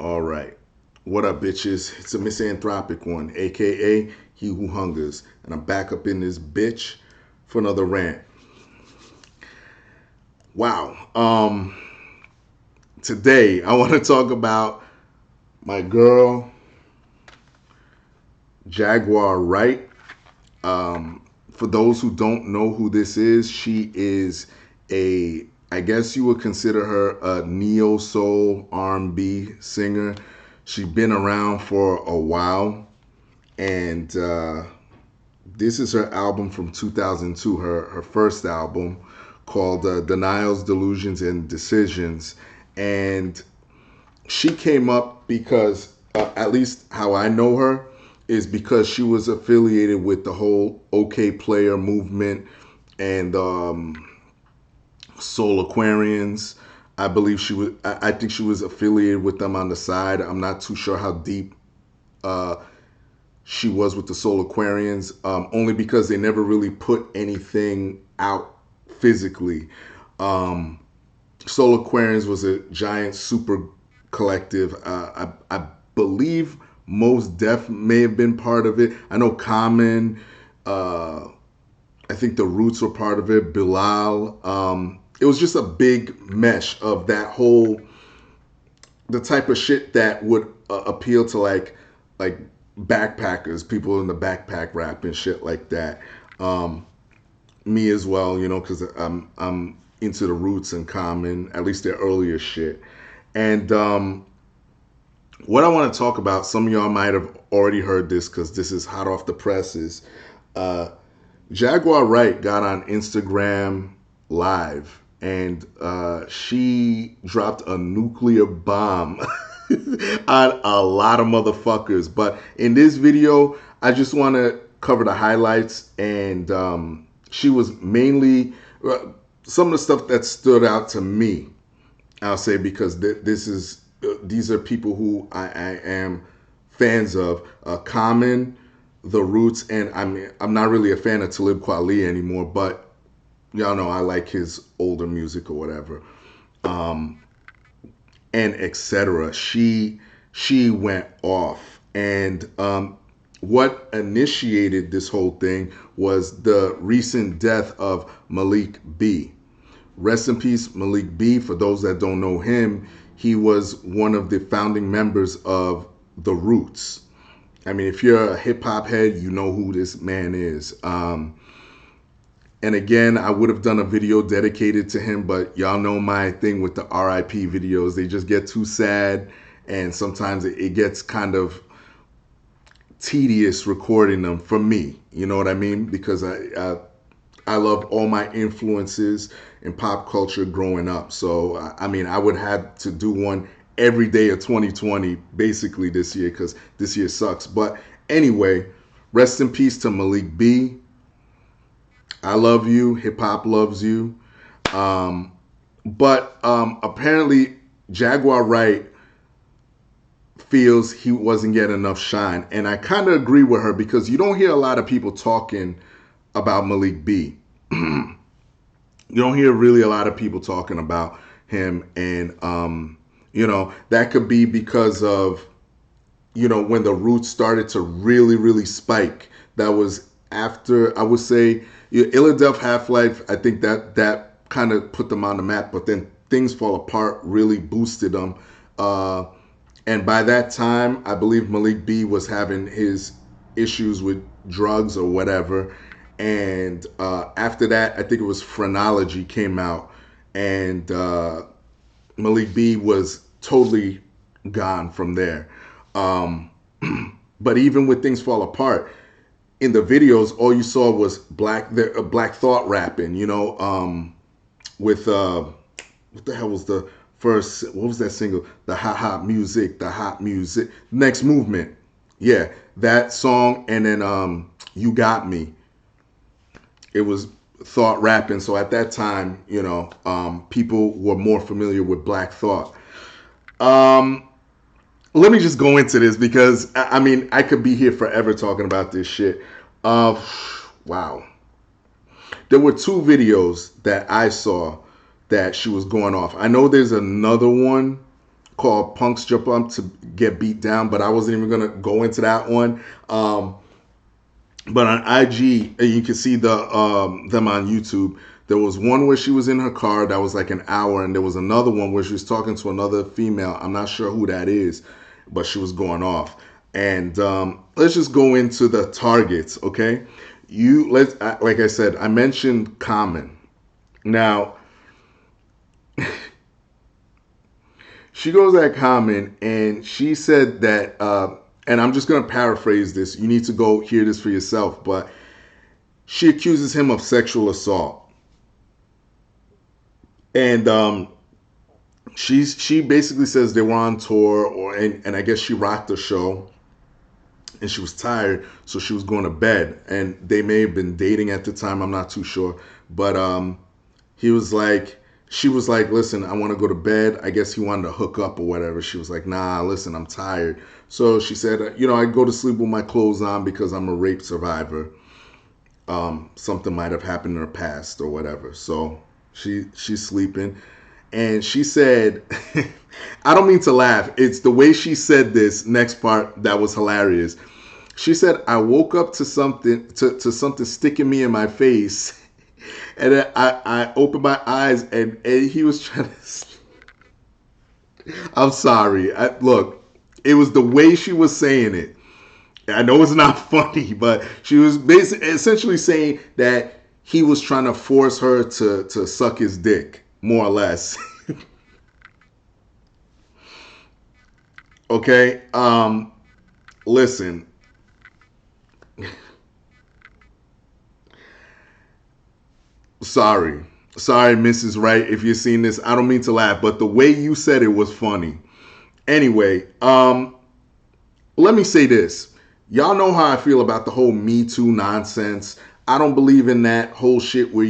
All right. What up, bitches? It's a misanthropic one, aka He Who Hungers. And I'm back up in this bitch for another rant. Wow. Today I want to talk about my girl, Jaguar Wright. For those who don't know who this is, she is I guess you would consider her a neo soul R&B singer. She's been around for a while, and this is her album from 2002, her first album called Denials, Delusions, and Decisions. And she came up because, at least how I know her, is because she was affiliated with the whole OK Player movement and Soul Aquarians. I believe she was. I think she was affiliated with them on the side. I'm not too sure how deep uh, she was with the Soul Aquarians, only because they never really put anything out physically. Um, Soul Aquarians was a giant super collective. I believe Most Def may have been part of it. I know Common. Uh, I think the Roots were part of it. Bilal. It was just a big mesh of that whole the type of shit that would appeal to like backpackers, people in the backpack rap and shit like that. Um, Me as well, because I'm into the Roots and Common, at least their earlier shit. And what I want to talk about, some of y'all might have already heard this because this is hot off the presses. Uh, Jaguar Wright got on Instagram Live and she dropped a nuclear bomb on a lot of motherfuckers. But in this video, I just want to cover the highlights. And she was mainly some of the stuff that stood out to me. I'll say because these are people who I am fans of. Common, the Roots, and I'm not really a fan of Talib Kweli anymore, but y'all know I like his older music or whatever, and etc. She went off, and what initiated this whole thing was the recent death of Malik B. Rest in peace, Malik B. For those that don't know him, he was one of the founding members of the Roots. I mean, if you're a hip hop head, you know who this man is. And again, I would have done a video dedicated to him, but y'all know my thing with the RIP videos. They just get too sad, and sometimes it gets kind of tedious recording them for me. You know what I mean? Because I loved all my influences in pop culture growing up. So, I mean, I would have to do one every day of 2020, basically this year, because this year sucks. But anyway, rest in peace to Malik B. I love you. Hip hop loves you. But apparently, Jaguar Wright feels he wasn't getting enough shine. And I kind of agree with her because you don't hear a lot of people talking about Malik B. You don't hear really a lot of people talking about him. And, that could be because of, when the Roots started to really, really spike. That was after, I would say, Illidef Half-Life. I think that kind of put them on the map. But then Things Fall Apart really boosted them. And by that time, I believe Malik B was having his issues with drugs or whatever. And after that, I think it was Phrenology came out. And Malik B was totally gone from there. But even with Things Fall Apart, in the videos, all you saw was Black Thought rapping, with what the hell was the first, what was that single? The hot music, Next Movement. Yeah, that song. And then You Got Me. It was Thought rapping. So at that time, people were more familiar with Black Thought. Let me just go into this because I mean I could be here forever talking about this shit. Wow. There were two videos that I saw that she was going off. I know there's another one called Punks Jump Up to Get Beat Down, but I wasn't even gonna go into that one. But on IG, you can see them on YouTube. There was one where she was in her car that was like an hour, and there was another one where she was talking to another female. I'm not sure who that is, but she was going off. And let's just go into the targets, okay? Like I said, I mentioned Common. Now, she goes at Common, and she said that, and I'm just going to paraphrase this. You need to go hear this for yourself, but she accuses him of sexual assault. And she basically says they were on tour, and I guess she rocked the show, and she was tired, so she was going to bed. And they may have been dating at the time. I'm not too sure, but she was like, listen, I want to go to bed. I guess he wanted to hook up or whatever. She was like, nah, listen, I'm tired. So she said, I go to sleep with my clothes on because I'm a rape survivor. Something might have happened in her past or whatever. So she's sleeping. And she said, I don't mean to laugh. It's the way she said this next part that was hilarious. She said, I woke up to something sticking me in my face. And I opened my eyes, and he was trying to... I'm sorry. Look, it was the way she was saying it. I know it's not funny, but she was essentially saying that he was trying to force her to suck his dick, more or less. Okay? Listen. Sorry, Mrs. Wright, if you're seeing this. I don't mean to laugh, but the way you said it was funny. Anyway, let me say this. Y'all know how I feel about the whole Me Too nonsense. I don't believe in that whole shit where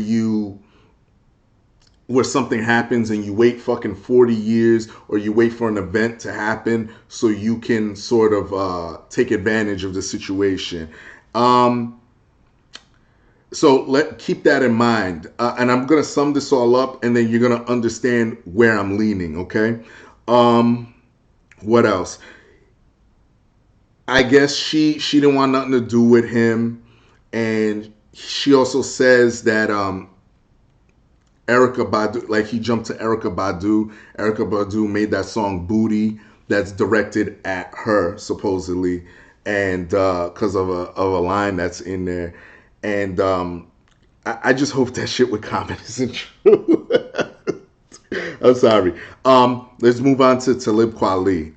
something happens and you wait fucking 40 years or you wait for an event to happen so you can sort of take advantage of the situation. So keep that in mind. And I'm going to sum this all up, and then you're going to understand where I'm leaning, okay? What else? I guess she didn't want nothing to do with him. And she also says that Erykah Badu, like he jumped to Erykah Badu. Erykah Badu made that song Booty that's directed at her, supposedly. And because of a line that's in there. And I just hope that shit with Common isn't true. I'm sorry. Let's move on to Talib Kweli.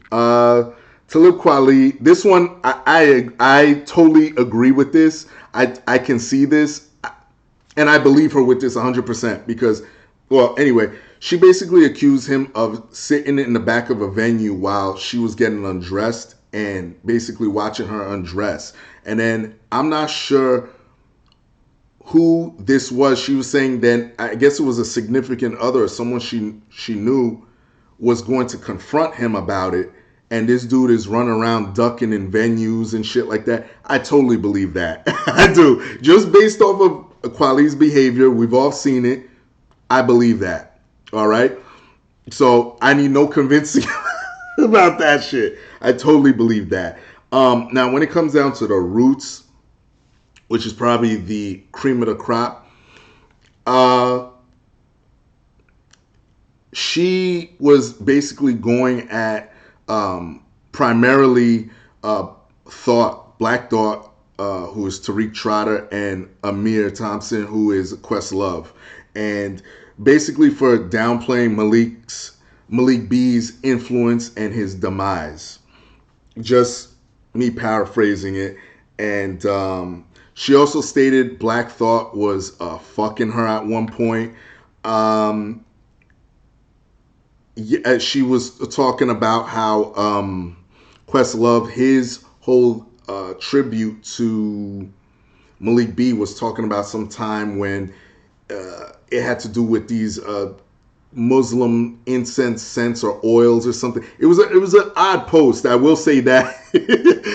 Talib Kweli, this one, I totally agree with this. I can see this, and I believe her with this 100% because, well, anyway, she basically accused him of sitting in the back of a venue while she was getting undressed and basically watching her undress. And then I'm not sure who this was. She was saying then, I guess it was a significant other or someone she knew was going to confront him about it. And this dude is running around ducking in venues and shit like that. I totally believe that. I do. Just based off of Kweli's behavior, we've all seen it. I believe that. All right? So I need no convincing about that shit. I totally believe that. Now, when it comes down to the roots, which is probably the cream of the crop, she was basically going at primarily Black Thought, who is Tariq Trotter, and Amir Thompson, who is Questlove. And basically for downplaying Malik B's influence and his demise. Just me paraphrasing it. And she also stated Black Thought was fucking her at one point. She was talking about how Questlove, his whole tribute to Malik B was talking about some time when it had to do with these Muslim incense scents or oils or something. It was an odd post. I will say that.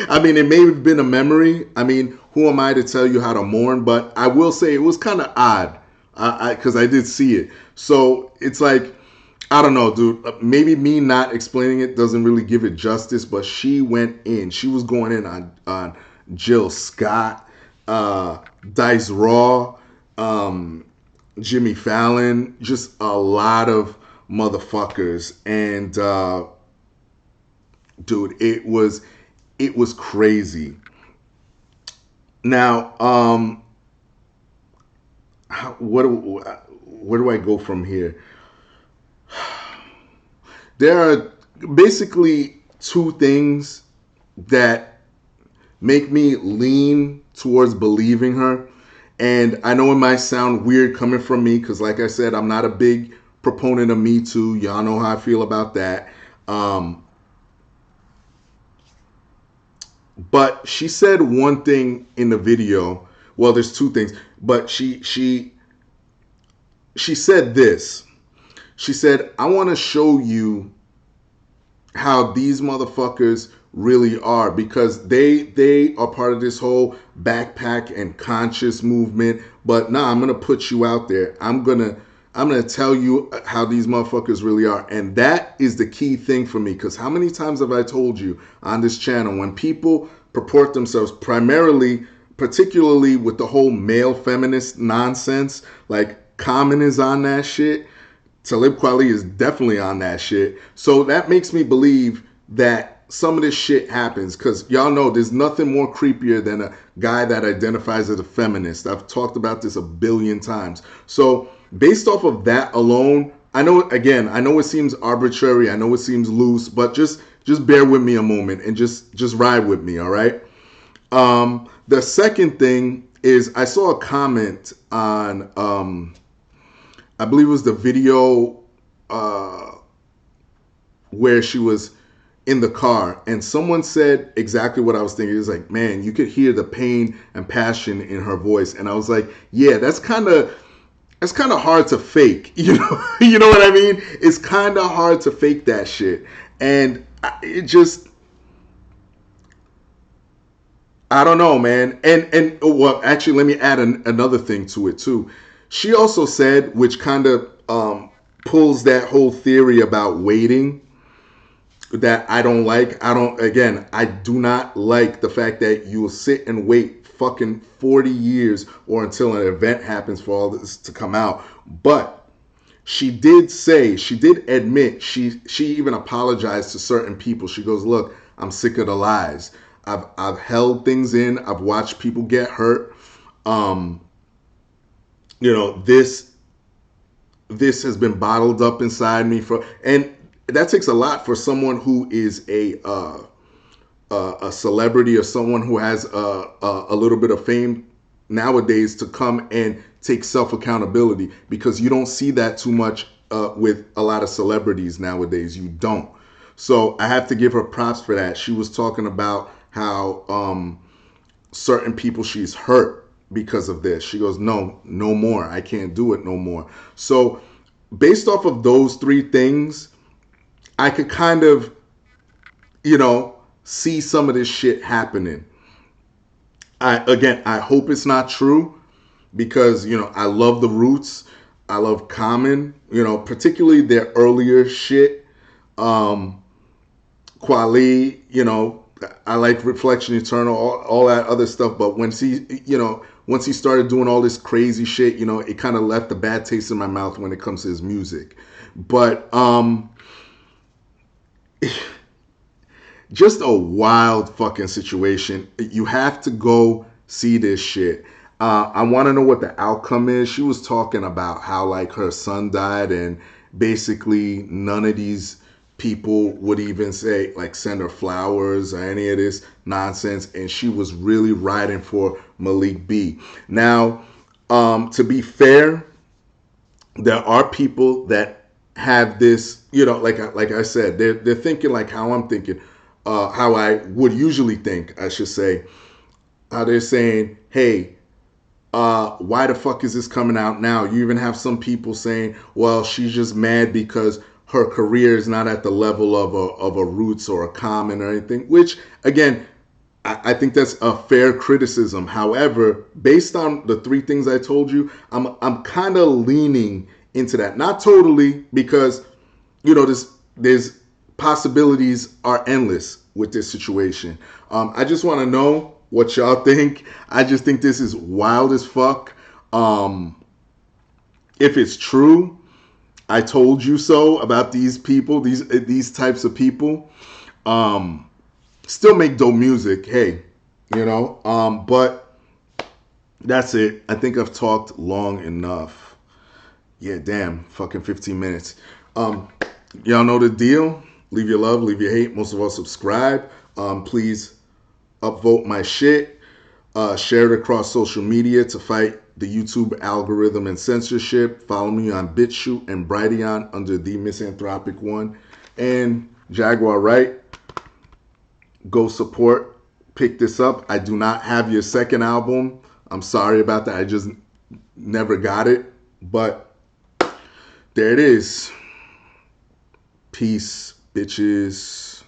I mean, it may have been a memory. I mean, who am I to tell you how to mourn? But I will say it was kind of odd because I did see it. So it's like, I don't know, dude. Maybe me not explaining it doesn't really give it justice, but she went in. She was going in on Jill Scott, Dice Raw, um, Jimmy Fallon, just a lot of motherfuckers. And dude, it was crazy. Now, where do I go from here? There are basically two things that make me lean towards believing her. And I know it might sound weird coming from me because, like I said, I'm not a big proponent of Me Too. Y'all know how I feel about that. Um, but she said one thing in the video. Well, there's two things, but she said this. She said, "I want to show you how these motherfuckers really are because they are part of this whole backpack and conscious movement. But nah, I'm gonna put you out there. I'm gonna tell you how these motherfuckers really are." And that is the key thing for me, because how many times have I told you on this channel, when people purport themselves primarily, particularly with the whole male feminist nonsense, like Common is on that shit, Talib Kweli is definitely on that shit. So that makes me believe that some of this shit happens, because y'all know there's nothing more creepier than a guy that identifies as a feminist. I've talked about this a billion times. So based off of that alone, I know, again, I know it seems arbitrary, I know it seems loose, but just bear with me a moment and just ride with me, all right? The second thing is I saw a comment on I believe it was the video where she was in the car, and someone said exactly what I was thinking. It was like, man, you could hear the pain and passion in her voice, and I was like, yeah, that's kind of hard to fake, you know. You know what I mean? It's kind of hard to fake that shit, and it just, I don't know, man. And well, actually, let me add another thing to it too. She also said, which kind of pulls that whole theory about waiting, that I don't like. Again, I do not like the fact that you will sit and wait fucking 40 years or until an event happens for all this to come out. But she did say, she did admit, she even apologized to certain people. She goes, look, I'm sick of the lies. I've held things in. I've watched people get hurt. You know, this has been bottled up inside me and that takes a lot for someone who is a celebrity, or someone who has a little bit of fame nowadays, to come and take self accountability, because you don't see that too much with a lot of celebrities nowadays. You don't. So I have to give her props for that. She was talking about how certain people she's hurt because of this. She goes, no more. I can't do it no more. So based off of those three things, I could kind of, you know, see some of this shit happening. I hope it's not true, because, you know, I love the Roots. I love Common, you know, particularly their earlier shit. Kweli, you know, I like Reflection Eternal, all that other stuff. But once he started doing all this crazy shit, you know, it kind of left a bad taste in my mouth when it comes to his music. But just a wild fucking situation. You have to go see this shit. I want to know what the outcome is. She was talking about how, like, her son died, and basically none of these people would even say, like, send her flowers or any of this nonsense, and she was really riding for Malik B. Now, to be fair, there are people that have this, you know, like I said, they're thinking like how I'm thinking, how I would usually think, I should say. How they're saying, hey, why the fuck is this coming out now? You even have some people saying, well, she's just mad because her career is not at the level of a Roots or a Common or anything, which, again, I think that's a fair criticism. However, based on the three things I told you, I'm kind of leaning into that. Not totally, because you know, there's possibilities are endless with this situation. I just want to know what y'all think. I just think this is wild as fuck. If it's true, I told you so about these people, these types of people. Still make dope music, hey, you know. But that's it. I think I've talked long enough. Yeah, damn, fucking 15 minutes. Um, y'all know the deal. Leave your love, leave your hate. Most of all, subscribe. Please upvote my shit. Share it across social media to fight the YouTube algorithm and censorship. Follow me on BitChute and Brighteon under the Misanthropic One. And Jaguar Wright, go support. Pick this up. I do not have your second album. I'm sorry about that. I just never got it. But there it is. Peace, bitches.